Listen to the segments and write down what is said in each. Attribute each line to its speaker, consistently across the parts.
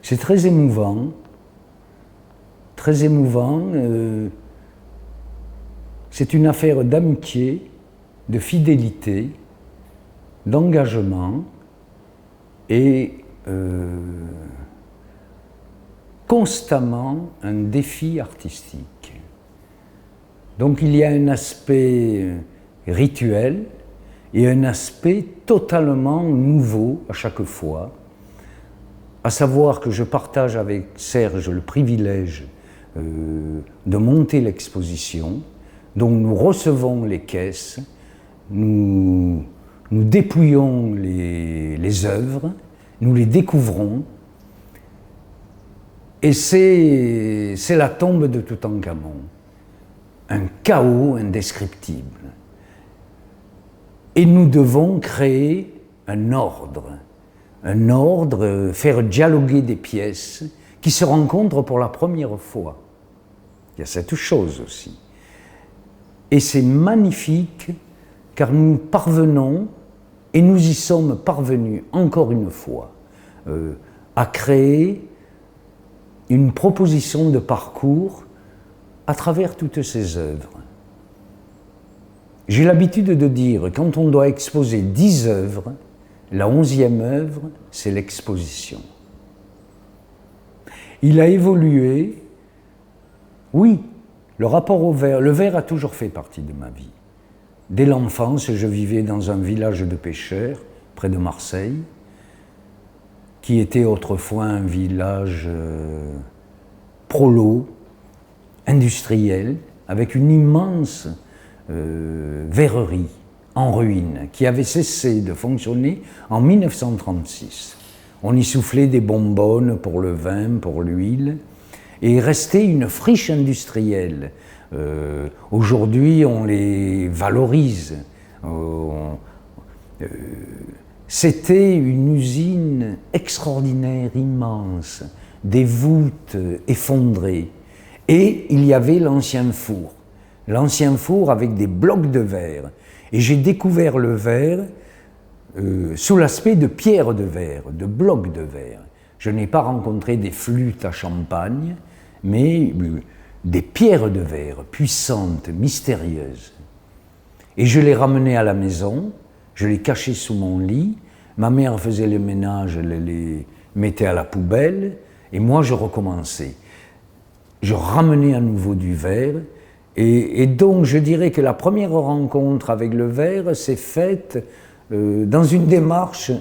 Speaker 1: C'est très émouvant. Très émouvant. C'est une affaire d'amitié, de fidélité, d'engagement et constamment un défi artistique. Donc il y a un aspect rituel et un aspect totalement nouveau à chaque fois, à savoir que je partage avec Serge le privilège de monter l'exposition. Donc nous recevons les caisses, nous dépouillons les œuvres, nous les découvrons, et c'est la tombe de Toutankhamon, un chaos indescriptible. Et nous devons créer un ordre, faire dialoguer des pièces qui se rencontrent pour la première fois. Il y a cette chose aussi. Et c'est magnifique car nous parvenons, et nous y sommes parvenus encore une fois, à créer une proposition de parcours à travers toutes ces œuvres. J'ai l'habitude de dire, quand on doit exposer 10 œuvres, la 11e œuvre, c'est l'exposition. Il a évolué, oui, le rapport au verre. Le verre a toujours fait partie de ma vie. Dès l'enfance, je vivais dans un village de pêcheurs, près de Marseille, qui était autrefois un village prolo, industriel, avec une immense verrerie en ruine, qui avait cessé de fonctionner en 1936. On y soufflait des bonbonnes pour le vin, pour l'huile, et il restait une friche industrielle. Aujourd'hui, on les valorise. C'était une usine extraordinaire, immense, des voûtes effondrées. Et il y avait l'ancien four avec des blocs de verre. Et j'ai découvert le verre sous l'aspect de pierres de verre, de blocs de verre. Je n'ai pas rencontré des flûtes à champagne, mais des pierres de verre puissantes, mystérieuses. Et je les ramenais à la maison, je les cachais sous mon lit, ma mère faisait le ménage, elle les mettait à la poubelle, et moi je recommençais. Je ramenais à nouveau du verre, et donc je dirais que la première rencontre avec le verre s'est faite dans une démarche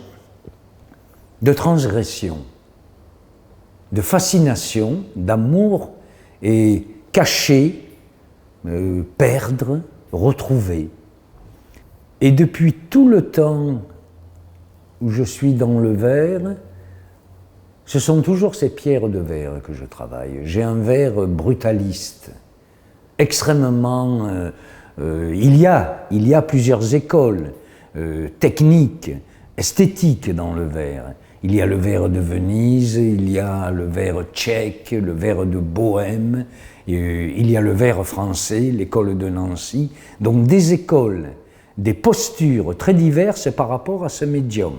Speaker 1: de transgression, de fascination, d'amour, et cacher, perdre, retrouver. Et depuis tout le temps où je suis dans le verre, ce sont toujours ces pierres de verre que je travaille. J'ai un verre brutaliste, extrêmement... il y a plusieurs écoles techniques, esthétiques dans le verre. Il y a le verre de Venise, il y a le verre tchèque, le verre de Bohême, il y a le verre français, l'école de Nancy. Donc des écoles, des postures très diverses par rapport à ce médium.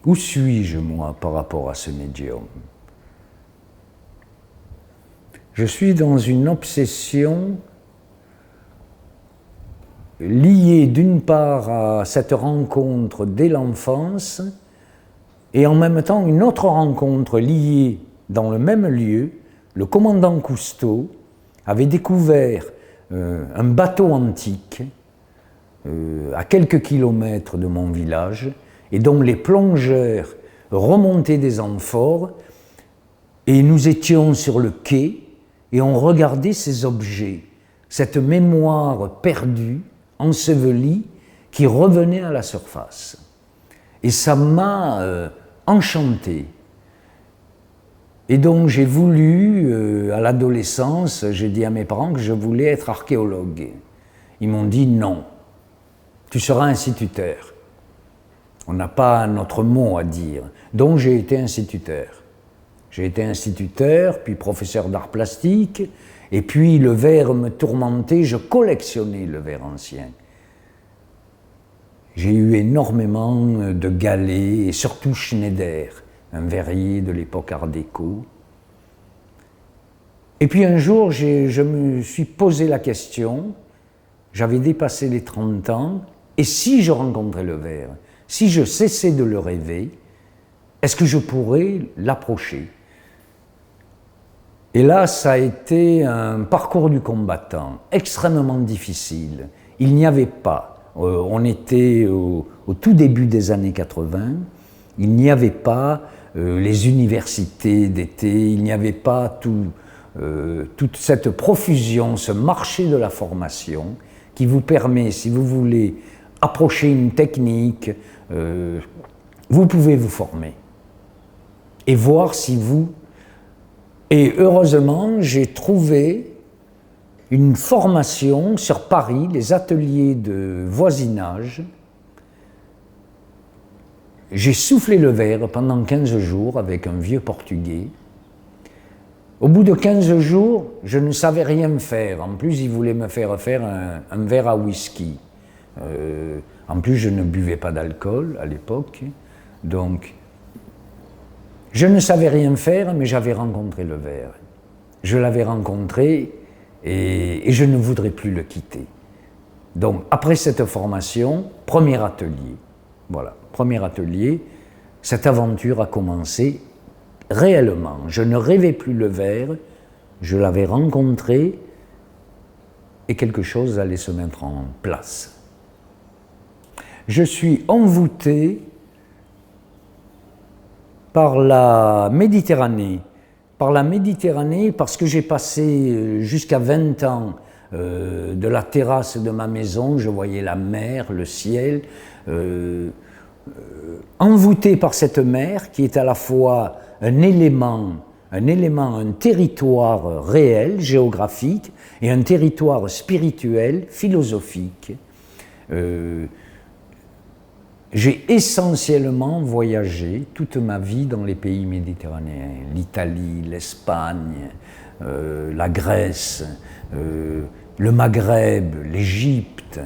Speaker 1: Où suis-je, moi, par rapport à ce médium? Je suis dans une obsession liée d'une part à cette rencontre dès l'enfance et en même temps une autre rencontre liée dans le même lieu. Le commandant Cousteau avait découvert un bateau antique à quelques kilomètres de mon village et dont les plongeurs remontaient des amphores et nous étions sur le quai et on regardait ces objets, cette mémoire perdue, ensevelie, qui revenait à la surface. Et ça m'a enchanté. Et donc j'ai voulu, à l'adolescence, j'ai dit à mes parents que je voulais être archéologue. Ils m'ont dit non, tu seras instituteur. On n'a pas notre mot à dire. Donc j'ai été instituteur. J'ai été instituteur, puis professeur d'art plastique, et puis le verre me tourmentait, je collectionnais le verre ancien. J'ai eu énormément de galets, et surtout Schneider, un verrier de l'époque Art déco. Et puis un jour, je me suis posé la question, j'avais dépassé les 30 ans, et si je rencontrais le verre, si je cessais de le rêver, est-ce que je pourrais l'approcher? Et là, ça a été un parcours du combattant extrêmement difficile. Il n'y avait pas, on était au tout début des années 80, il n'y avait pas les universités d'été, il n'y avait pas toute cette profusion, ce marché de la formation qui vous permet, si vous voulez approcher une technique, vous pouvez vous former et voir si vous... Et heureusement, j'ai trouvé une formation sur Paris, les ateliers de voisinage. J'ai soufflé le verre pendant 15 jours avec un vieux portugais. Au bout de 15 jours, je ne savais rien faire. En plus, il voulait me faire un verre à whisky. En plus, je ne buvais pas d'alcool à l'époque. Donc, je ne savais rien faire, mais j'avais rencontré le verre. Je l'avais rencontré et je ne voudrais plus le quitter. Donc, après cette formation, premier atelier. Voilà, premier atelier. Cette aventure a commencé réellement. Je ne rêvais plus le verre, je l'avais rencontré et quelque chose allait se mettre en place. Je suis envoûté par la Méditerranée parce que j'ai passé jusqu'à 20 ans de la terrasse de ma maison, je voyais la mer, le ciel, envoûté par cette mer qui est à la fois un élément, un territoire réel, géographique, et un territoire spirituel, philosophique. J'ai essentiellement voyagé toute ma vie dans les pays méditerranéens, l'Italie, l'Espagne, la Grèce, le Maghreb, l'Égypte.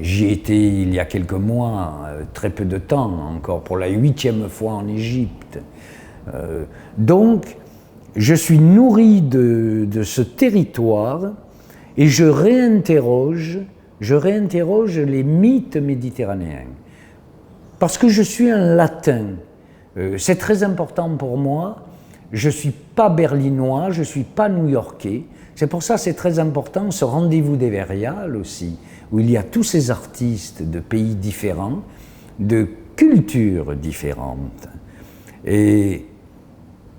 Speaker 1: J'y étais il y a quelques mois, très peu de temps encore, pour la 8e fois en Égypte. Donc, je suis nourri de ce territoire et je réinterroge les mythes méditerranéens. Parce que je suis un latin. C'est très important pour moi. Je ne suis pas berlinois, je ne suis pas new-yorkais. C'est pour ça que c'est très important ce rendez-vous des Verriales aussi, où il y a tous ces artistes de pays différents, de cultures différentes. Et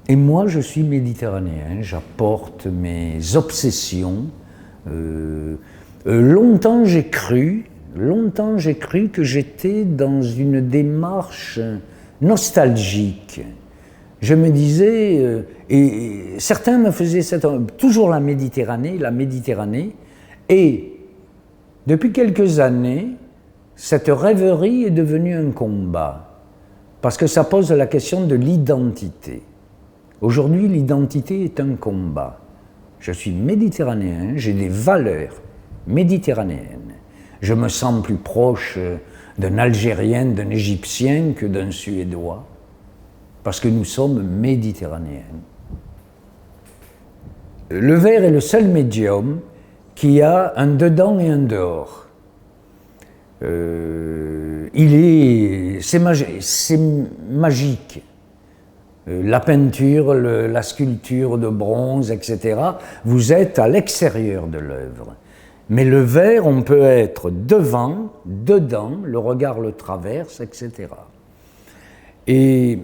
Speaker 1: moi, je suis méditerranéen, j'apporte mes obsessions. Longtemps j'ai cru que j'étais dans une démarche nostalgique. Je me disais, et certains me faisaient toujours la Méditerranée, et depuis quelques années, cette rêverie est devenue un combat, parce que ça pose la question de l'identité. Aujourd'hui, l'identité est un combat. Je suis méditerranéen, j'ai des valeurs méditerranéennes. Je me sens plus proche d'un Algérien, d'un Égyptien que d'un Suédois, parce que nous sommes méditerranéens. Le verre est le seul médium qui a un dedans et un dehors. C'est magique. La peinture, la sculpture de bronze, etc., vous êtes à l'extérieur de l'œuvre. Mais le verre, on peut être devant, dedans, le regard le traverse, etc. Et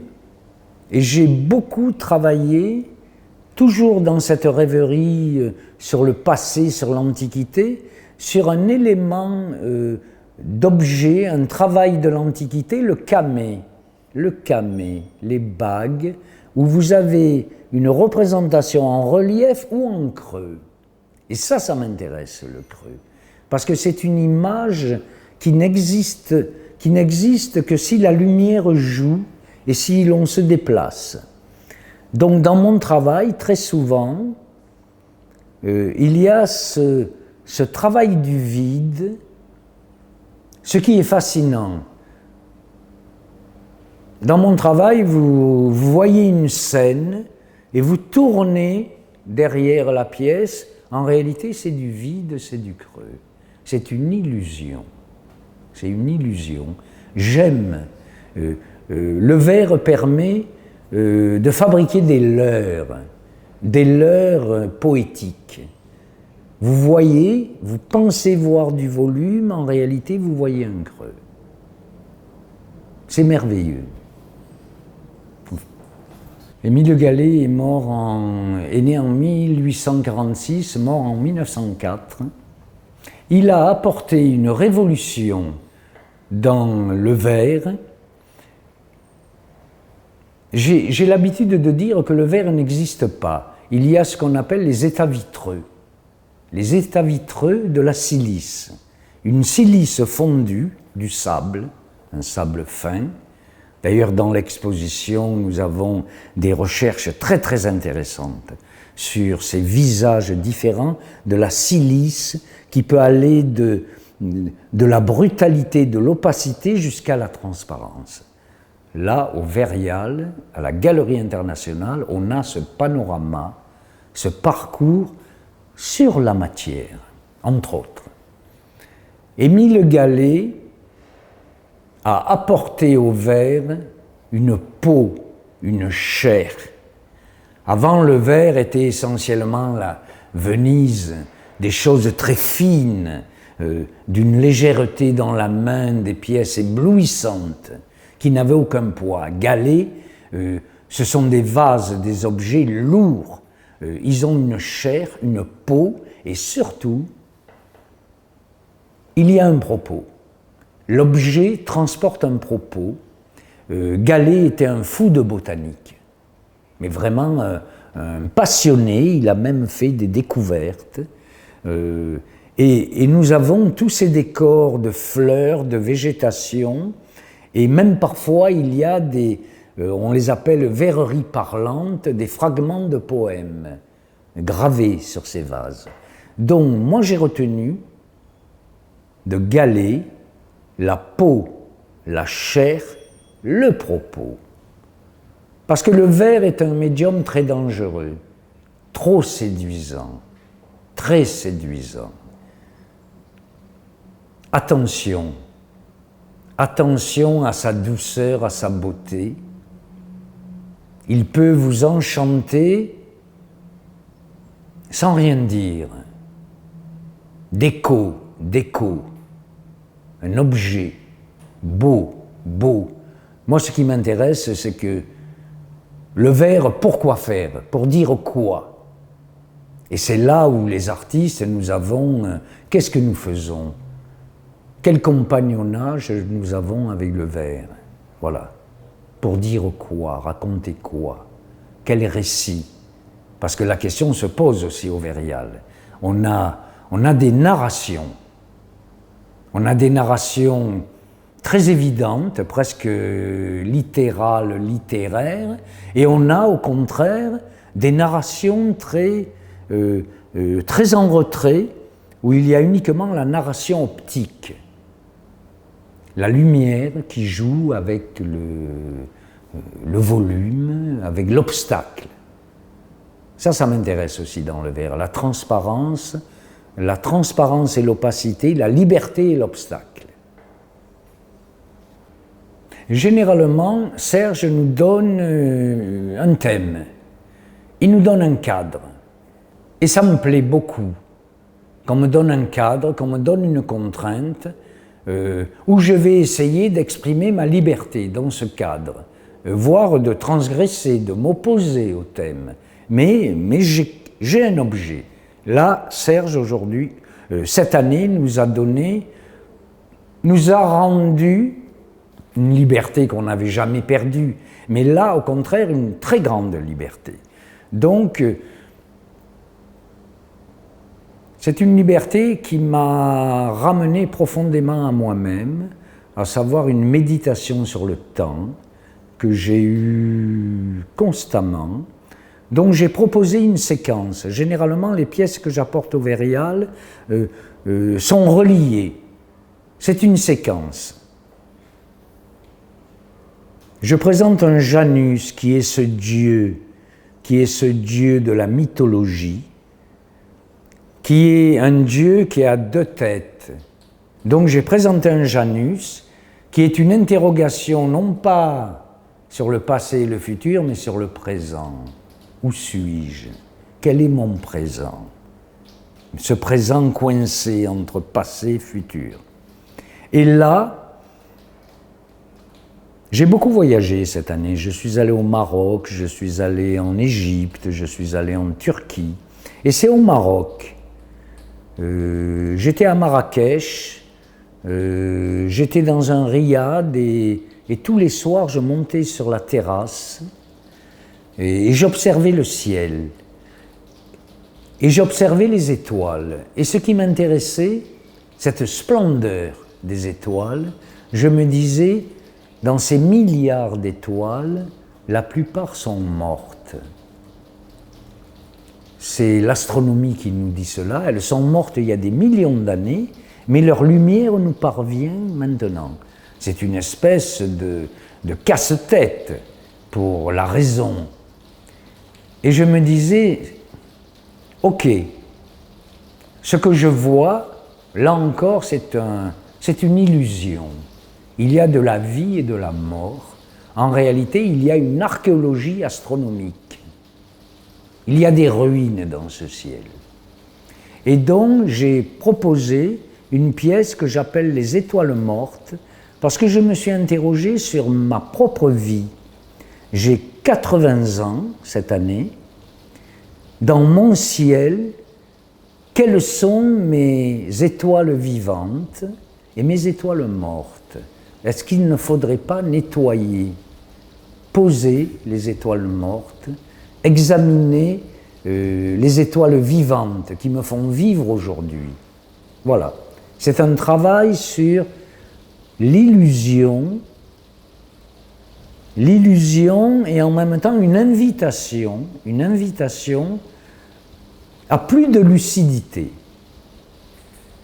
Speaker 1: j'ai beaucoup travaillé, toujours dans cette rêverie sur le passé, sur l'Antiquité, sur un élément d'objet, un travail de l'Antiquité, le camée, les bagues, où vous avez une représentation en relief ou en creux. Et ça m'intéresse, le creux, parce que c'est une image qui n'existe que si la lumière joue et si l'on se déplace. Donc dans mon travail, très souvent, il y a ce travail du vide, ce qui est fascinant. Dans mon travail, vous voyez une scène et vous tournez derrière la pièce. En réalité, c'est du vide, c'est du creux. C'est une illusion. C'est une illusion. J'aime. Le verre permet de fabriquer des leurres poétiques. Vous voyez, vous pensez voir du volume, en réalité, vous voyez un creux. C'est merveilleux. Émile Gallé est né en 1846, mort en 1904. Il a apporté une révolution dans le verre. J'ai l'habitude de dire que le verre n'existe pas. Il y a ce qu'on appelle les états vitreux. Les états vitreux de la silice. Une silice fondue, du sable, un sable fin. D'ailleurs, dans l'exposition, nous avons des recherches très très intéressantes sur ces visages différents de la silice qui peut aller de la brutalité, de l'opacité jusqu'à la transparence. Là, au Verrial, à la Galerie Internationale, on a ce panorama, ce parcours sur la matière, entre autres. Émile Gallé a apporté au verre une peau, une chair. Avant, le verre était essentiellement la Venise, des choses très fines, d'une légèreté dans la main, des pièces éblouissantes, qui n'avaient aucun poids. Gallé, ce sont des vases, des objets lourds. Ils ont une chair, une peau, et surtout, il y a un propos. L'objet transporte un propos. Gallé était un fou de botanique, mais vraiment un passionné. Il a même fait des découvertes. Et nous avons tous ces décors de fleurs, de végétation, et même parfois il y a on les appelle verreries parlantes, des fragments de poèmes gravés sur ces vases. Donc moi j'ai retenu de Gallé la peau, la chair, le propos. Parce que le verre est un médium très dangereux, trop séduisant, très séduisant. Attention, attention à sa douceur, à sa beauté. Il peut vous enchanter sans rien dire. Déco, un objet beau. Moi, ce qui m'intéresse, c'est que le verre, pourquoi faire? Pour dire quoi? Et c'est là où les artistes, nous avons... Qu'est-ce que nous faisons? Quel compagnonnage nous avons avec le verre? Voilà. Pour dire quoi? Raconter quoi? Quel récit? Parce que la question se pose aussi au Verrial. On a des narrations. On a des narrations très évidentes, presque littérales, littéraires, et on a au contraire des narrations très en retrait, où il y a uniquement la narration optique. La lumière qui joue avec le volume, avec l'obstacle. Ça m'intéresse aussi dans le verre. La transparence et l'opacité, la liberté et l'obstacle. Généralement, Serge nous donne un thème. Il nous donne un cadre. Et ça me plaît beaucoup. Qu'on me donne un cadre, qu'on me donne une contrainte, où je vais essayer d'exprimer ma liberté dans ce cadre, voire de transgresser, de m'opposer au thème. Mais j'ai un objet. Là, Serge, aujourd'hui, cette année, nous a rendu une liberté qu'on n'avait jamais perdue, mais là, au contraire, une très grande liberté. Donc, c'est une liberté qui m'a ramené profondément à moi-même, à savoir une méditation sur le temps que j'ai eue constamment, dont j'ai proposé une séquence. Généralement, les pièces que j'apporte au Verrial sont reliées. C'est une séquence. Je présente un Janus qui est ce Dieu de la mythologie, qui est un Dieu qui a deux têtes. Donc j'ai présenté un Janus qui est une interrogation non pas sur le passé et le futur, mais sur le présent. Où suis-je? Quel est mon présent? Ce présent coincé entre passé et futur. Et là, j'ai beaucoup voyagé cette année. Je suis allé au Maroc, je suis allé en Égypte, je suis allé en Turquie. Et c'est au Maroc. J'étais à Marrakech, j'étais dans un riad et tous les soirs je montais sur la terrasse et j'observais le ciel. Et j'observais les étoiles. Et ce qui m'intéressait, cette splendeur des étoiles, je me disais, dans ces milliards d'étoiles, la plupart sont mortes. C'est l'astronomie qui nous dit cela. Elles sont mortes il y a des millions d'années, mais leur lumière nous parvient maintenant. C'est une espèce de casse-tête pour la raison. Et je me disais, ok, ce que je vois, là encore, c'est une illusion. Il y a de la vie et de la mort. En réalité, il y a une archéologie astronomique. Il y a des ruines dans ce ciel. Et donc, j'ai proposé une pièce que j'appelle les étoiles mortes, parce que je me suis interrogé sur ma propre vie. J'ai 80 ans cette année. Dans mon ciel, quelles sont mes étoiles vivantes et mes étoiles mortes? Est-ce qu'il ne faudrait pas nettoyer, poser les étoiles mortes, examiner les étoiles vivantes qui me font vivre aujourd'hui? Voilà. C'est un travail sur l'illusion et en même temps une invitation à plus de lucidité.